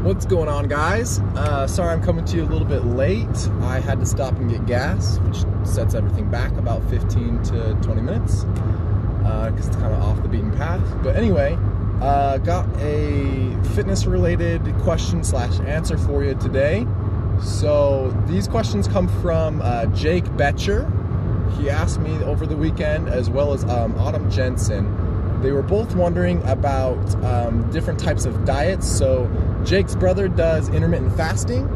What's going on, guys? Sorry I'm coming to you a little bit late. I had to stop and get gas, which sets everything back about 15 to 20 minutes because it's kind of off the beaten path. But anyway, got a fitness related question / answer for you today. So these questions come from Jake Betcher. He asked me over the weekend, as well as Autumn Jensen. They were both wondering about different types of diets. So Jake's brother does intermittent fasting,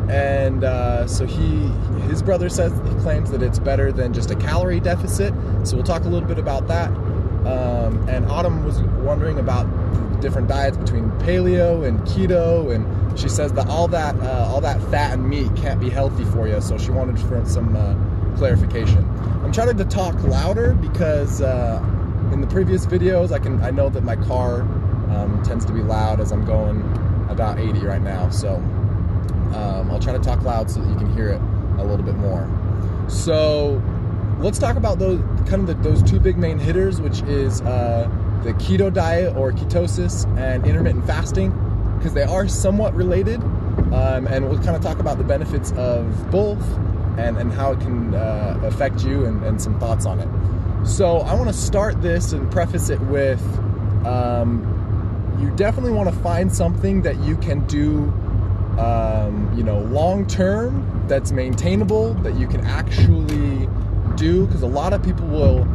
and so his brother says, he claims that it's better than just a calorie deficit. So we'll talk a little bit about that. And Autumn was wondering about the different diets between paleo and keto, and she says that all that fat and meat can't be healthy for you. So she wanted some clarification. I'm trying to talk louder because in the previous videos, I know that my car tends to be loud as I'm going about 80 right now. So I'll try to talk loud so that you can hear it a little bit more. So let's talk about those two big main hitters, which is the keto diet or ketosis and intermittent fasting, because they are somewhat related. And we'll kind of talk about the benefits of both and how it can affect you and some thoughts on it. So I want to start this and preface it with, you definitely want to find something that you can do, long term, that's maintainable, that you can actually do. Because a lot of people will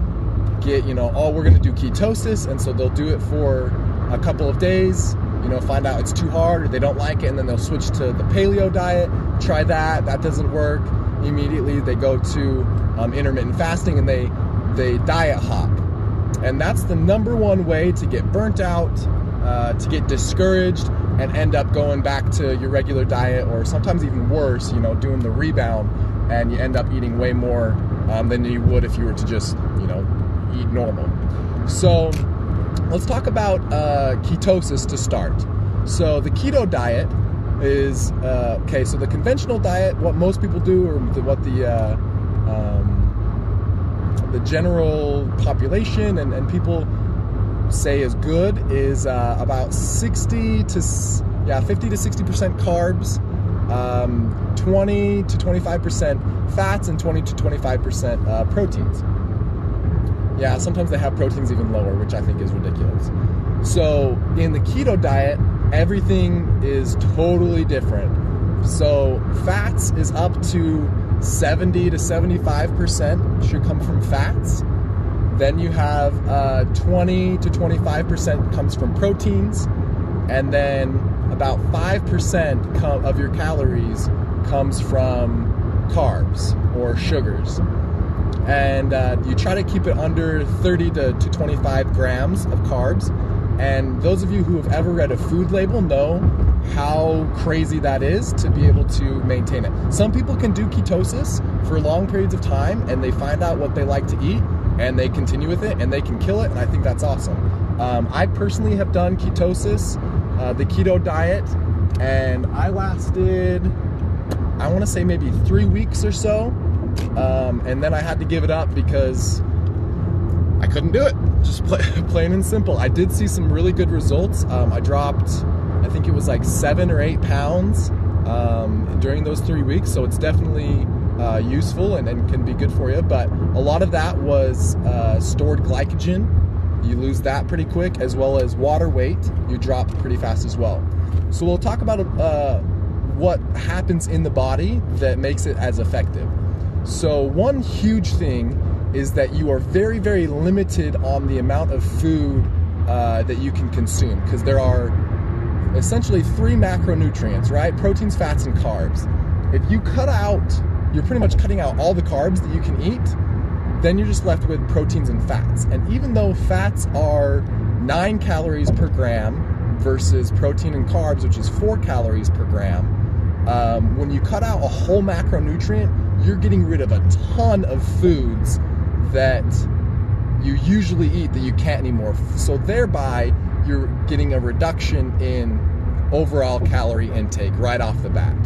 get, oh, we're going to do ketosis, and so they'll do it for a couple of days, find out it's too hard or they don't like it, and then they'll switch to the paleo diet, try that doesn't work. Immediately they go to intermittent fasting and they diet hop. And that's the number one way to get burnt out, to get discouraged, and end up going back to your regular diet, or sometimes even worse, doing the rebound, and you end up eating way more than you would if you were to just, eat normal. So let's talk about ketosis to start. So the keto diet is, so the conventional diet, what most people do, or what the general population and people say is good, is about 50 to 60% carbs, 20 to 25% fats, and 20 to 25% proteins. Yeah, sometimes they have proteins even lower, which I think is ridiculous. So in the keto diet, everything is totally different. So fats is up to 70 to 75% should come from fats. Then you have 20 to 25% comes from proteins, and then about 5% of your calories comes from carbs or sugars. And you try to keep it under 30 to 25 grams of carbs. And those of you who have ever read a food label know how crazy that is to be able to maintain it. Some people can do ketosis for long periods of time, and they find out what they like to eat, and they continue with it, and they can kill it, and I think that's awesome. I personally have done ketosis, the keto diet, and I lasted, I want to say maybe 3 weeks or so, and then I had to give it up because I couldn't do it. Just plain and simple. I did see some really good results. I dropped, I think it was like 7 or 8 pounds during those 3 weeks, so it's definitely useful and can be good for you. But a lot of that was stored glycogen. You lose that pretty quick, as well as water weight. You drop pretty fast as well. So we'll talk about what happens in the body that makes it as effective. So one huge thing is that you are very, very limited on the amount of food that you can consume, because there are essentially 3 macronutrients, right? Proteins, fats, and carbs. If you cut out, you're pretty much cutting out all the carbs that you can eat, then you're just left with proteins and fats. And even though fats are 9 calories per gram versus protein and carbs, which is 4 calories per gram, when you cut out a whole macronutrient, you're getting rid of a ton of foods that you usually eat that you can't anymore. So thereby, you're getting a reduction in overall calorie intake right off the bat.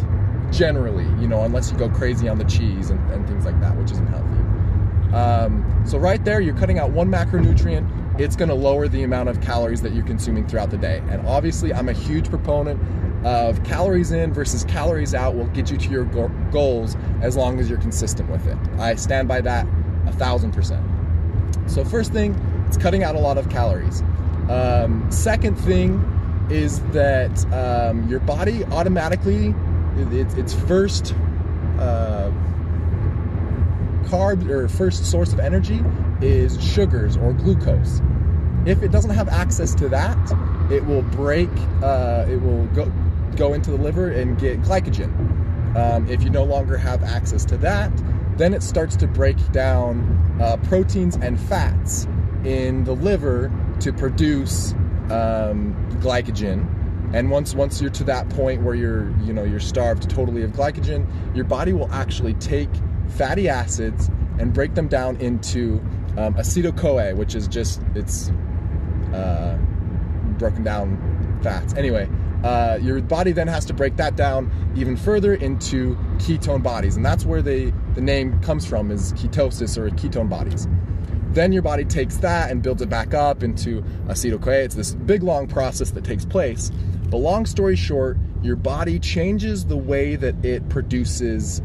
Generally, unless you go crazy on the cheese and things like that, which isn't healthy. So right there, you're cutting out one macronutrient. It's going to lower the amount of calories that you're consuming throughout the day. And obviously, I'm a huge proponent of calories in versus calories out will get you to your goals as long as you're consistent with it. I stand by that 1000%. So first thing, it's cutting out a lot of calories. Second thing is that your body automatically, its first carb or first source of energy is sugars or glucose. If it doesn't have access to that, it will it will go into the liver and get glycogen. If you no longer have access to that, then it starts to break down proteins and fats in the liver to produce glycogen. And once you're to that point where you're starved totally of glycogen, your body will actually take fatty acids and break them down into acetyl-CoA, which is just broken down fats. Anyway, your body then has to break that down even further into ketone bodies, and that's where the name comes from, is ketosis or ketone bodies. Then your body takes that and builds it back up into acetyl-CoA. It's this big long process that takes place. But long story short, your body changes the way that it produces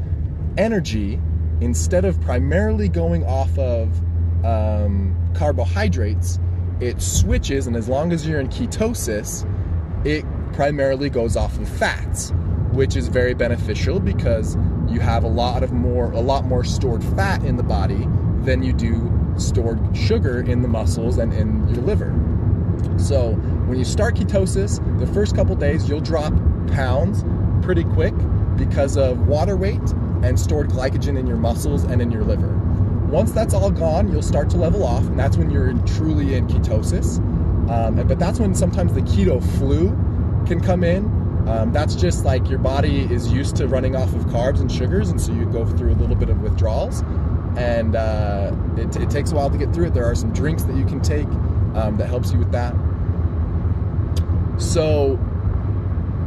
energy. Instead of primarily going off of carbohydrates, it switches, and as long as you're in ketosis, it primarily goes off of fats, which is very beneficial because you have a lot more stored fat in the body than you do stored sugar in the muscles and in your liver. So when you start ketosis, the first couple days you'll drop pounds pretty quick because of water weight and stored glycogen in your muscles and in your liver. Once that's all gone, you'll start to level off, and that's when you're truly in ketosis. But that's when sometimes the keto flu can come in. That's just like your body is used to running off of carbs and sugars, and so you go through a little bit of withdrawals, and it takes a while to get through it. There are some drinks that you can take that helps you with that. So,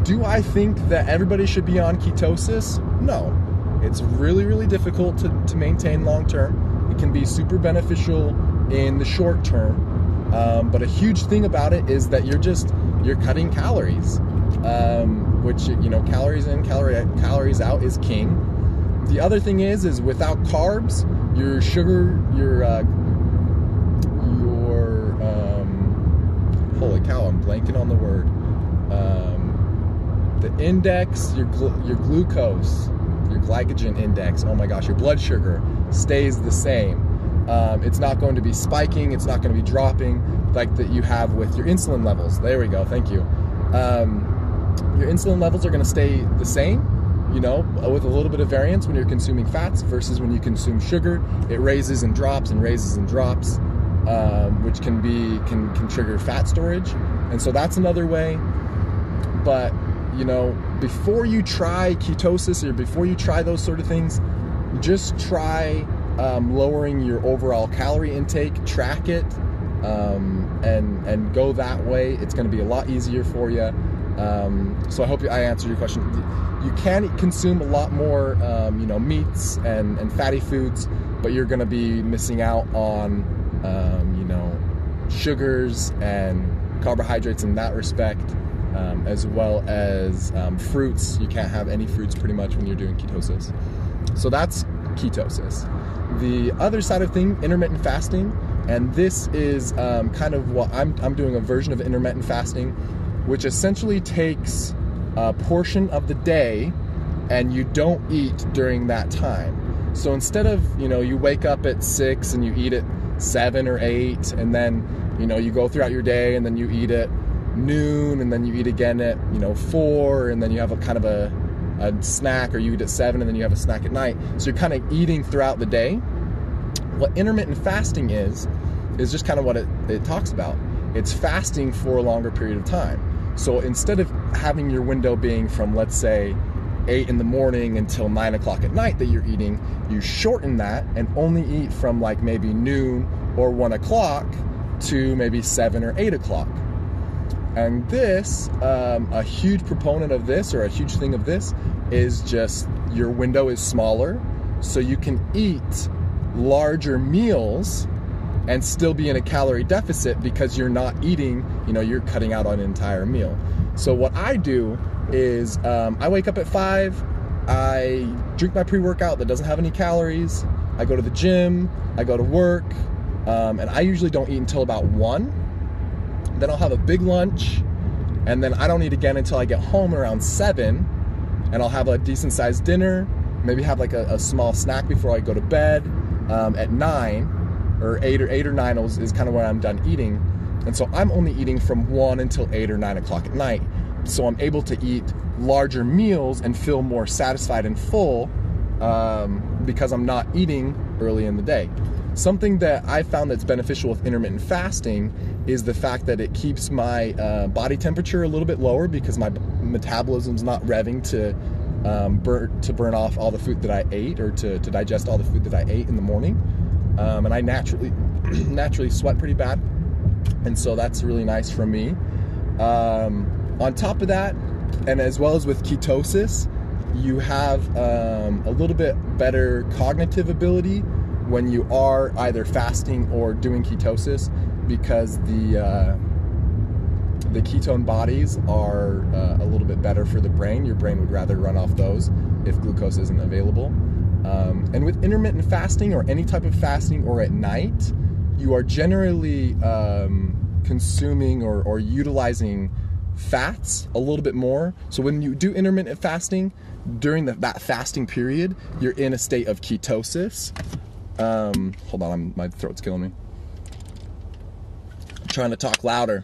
do I think that everybody should be on ketosis? No. It's really, really difficult to maintain long term. It can be super beneficial in the short term, but a huge thing about it is that you're cutting calories, which, calories in, calories out is king. The other thing is without carbs, your sugar, holy cow, I'm blanking on the word. The index, your glucose, your glycogen index, oh my gosh, your blood sugar stays the same. It's not going to be spiking, it's not going to be dropping like that you have with your insulin levels. There we go, thank you. Your insulin levels are going to stay the same, with a little bit of variance when you're consuming fats versus when you consume sugar. It raises and drops and raises and drops, which can trigger fat storage. And so that's another way. But before you try ketosis or before you try those sort of things, just try lowering your overall calorie intake, track it, and go that way. It's going to be a lot easier for you. So I hope I answered your question. You can consume a lot more, meats and fatty foods, but you're going to be missing out on, sugars and carbohydrates in that respect. As well as fruits. You can't have any fruits pretty much when you're doing ketosis. So that's ketosis. The other side of thing, intermittent fasting, and this is kind of what I'm doing, a version of intermittent fasting, which essentially takes a portion of the day and you don't eat during that time. So instead of, you wake up at 6 and you eat at 7 or 8, and then, you go throughout your day and then you eat at noon, and then you eat again at 4, and then you have a kind of a snack, or you eat at 7 and then you have a snack at night. So you're kind of eating throughout the day. What intermittent fasting is just kind of what it talks about. It's fasting for a longer period of time. So instead of having your window being from, let's say, 8 in the morning until 9 o'clock at night that you're eating, you shorten that and only eat from like maybe noon or 1 o'clock to maybe 7 or 8 o'clock. And this, a huge proponent of this, or a huge thing of this, is just your window is smaller, so you can eat larger meals and still be in a calorie deficit because you're not eating, you're cutting out an entire meal. So what I do is I wake up at 5, I drink my pre-workout that doesn't have any calories, I go to the gym, I go to work, and I usually don't eat until about 1. Then I'll have a big lunch, and then I don't eat again until I get home around 7, and I'll have a decent sized dinner, maybe have like a small snack before I go to bed at 9, or 8 or 9 is kind of when I'm done eating. And so I'm only eating from 1 until 8 or 9 o'clock at night. So I'm able to eat larger meals and feel more satisfied and full because I'm not eating early in the day. Something that I found that's beneficial with intermittent fasting is the fact that it keeps my body temperature a little bit lower because my metabolism's not revving to burn off all the food that I ate, or to digest all the food that I ate in the morning. And I naturally sweat pretty bad, and so that's really nice for me. On top of that, and as well as with ketosis, you have a little bit better cognitive ability when you are either fasting or doing ketosis, because the ketone bodies are a little bit better for the brain. Your brain would rather run off those if glucose isn't available. And with intermittent fasting, or any type of fasting, or at night, you are generally consuming or utilizing fats a little bit more. So when you do intermittent fasting, during that fasting period, you're in a state of ketosis. Hold on, my throat's killing me. I'm trying to talk louder.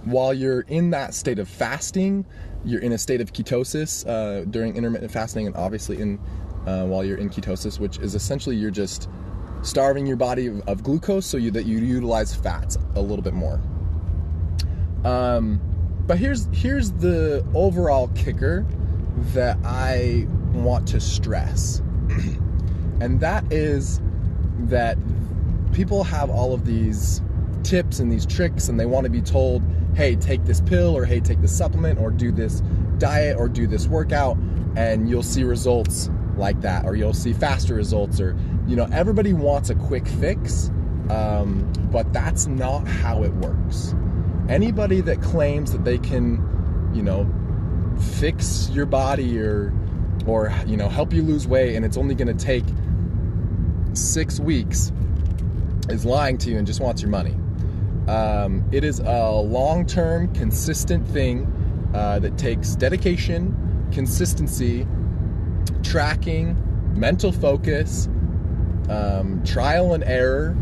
While you're in that state of fasting, you're in a state of ketosis during intermittent fasting, and obviously while you're in ketosis, which is essentially you're just starving your body of glucose so that you utilize fats a little bit more. But here's the overall kicker that I want to stress. And that is that people have all of these tips and these tricks, and they want to be told, hey, take this pill, or hey, take this supplement, or do this diet, or do this workout, and you'll see results like that, or you'll see faster results, or, everybody wants a quick fix, but that's not how it works. Anybody that claims that they can, fix your body or help you lose weight, and it's only going to take 6 weeks, is lying to you and just wants your money. It is a long-term, consistent thing that takes dedication, consistency, tracking, mental focus, trial and error.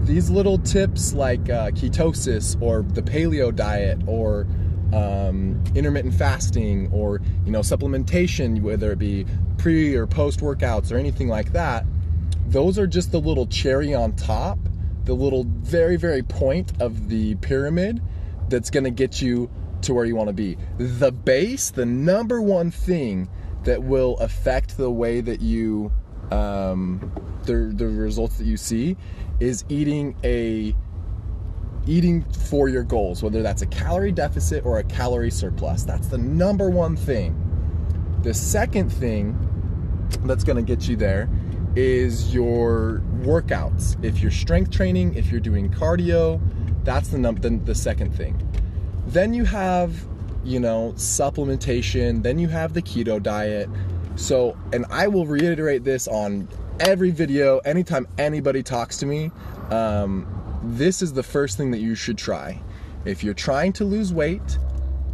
These little tips like ketosis, or the paleo diet, or intermittent fasting, or supplementation, whether it be pre or post workouts or anything like that, those are just the little cherry on top, the little very, very point of the pyramid that's going to get you to where you want to be. The base, the number one thing that will affect the way that you the results that you see, is eating for your goals, whether that's a calorie deficit or a calorie surplus. That's the number one thing. The second thing that's going to get you there is your workouts. If you're strength training, if you're doing cardio, that's the second thing. Then you have, supplementation. Then you have the keto diet. So, and I will reiterate this on every video, anytime anybody talks to me, this is the first thing that you should try. If you're trying to lose weight,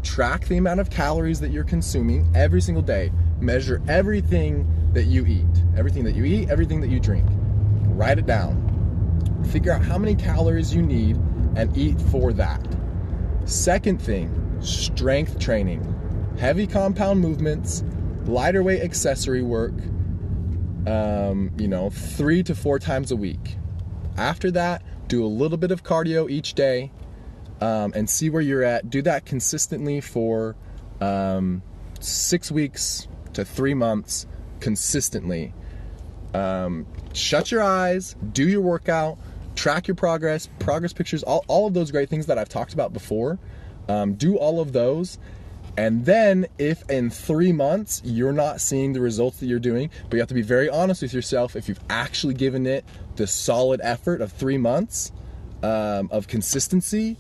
track the amount of calories that you're consuming every single day. Measure everything that you eat, everything that you drink. Write it down. Figure out how many calories you need and eat for that. Second thing, strength training. Heavy compound movements, lighter weight accessory work, 3 to 4 times a week. After that, do a little bit of cardio each day, and see where you're at. Do that consistently for 6 weeks to 3 months consistently. Shut your eyes, do your workout, track your progress pictures, all of those great things that I've talked about before. Do all of those. And then if in 3 months you're not seeing the results that you're doing, but you have to be very honest with yourself, if you've actually given it the solid effort of 3 months of consistency,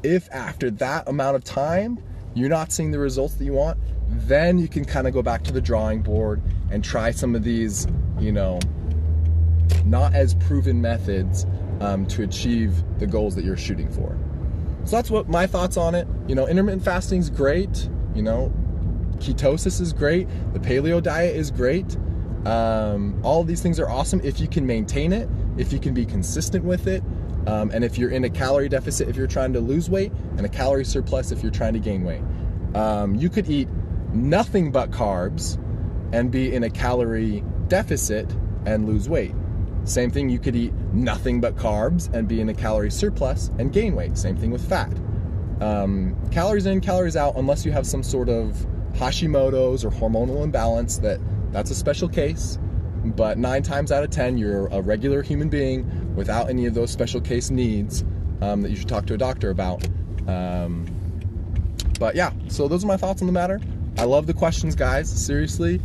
If after that amount of time, you're not seeing the results that you want, then you can kind of go back to the drawing board and try some of these, you know, not as proven methods to achieve the goals that you're shooting for. So that's what my thoughts on it. You know, intermittent fasting is great. You know, ketosis is great. The paleo diet is great. All of these things are awesome if you can maintain it, if you can be consistent with it, and if you're in a calorie deficit if you're trying to lose weight, and a calorie surplus if you're trying to gain weight. You could eat nothing but carbs and be in a calorie deficit and lose weight. Same thing, you could eat nothing but carbs and be in a calorie surplus and gain weight. Same thing with fat. Calories in, calories out, unless you have some sort of Hashimoto's or hormonal imbalance, that's a special case. But 9 times out of 10, you're a regular human being without any of those special case needs that you should talk to a doctor about. But yeah, so those are my thoughts on the matter. I love the questions, guys. Seriously,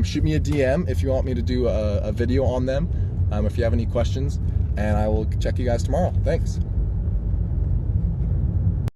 shoot me a DM if you want me to do a video on them, if you have any questions, and I will check you guys tomorrow. Thanks.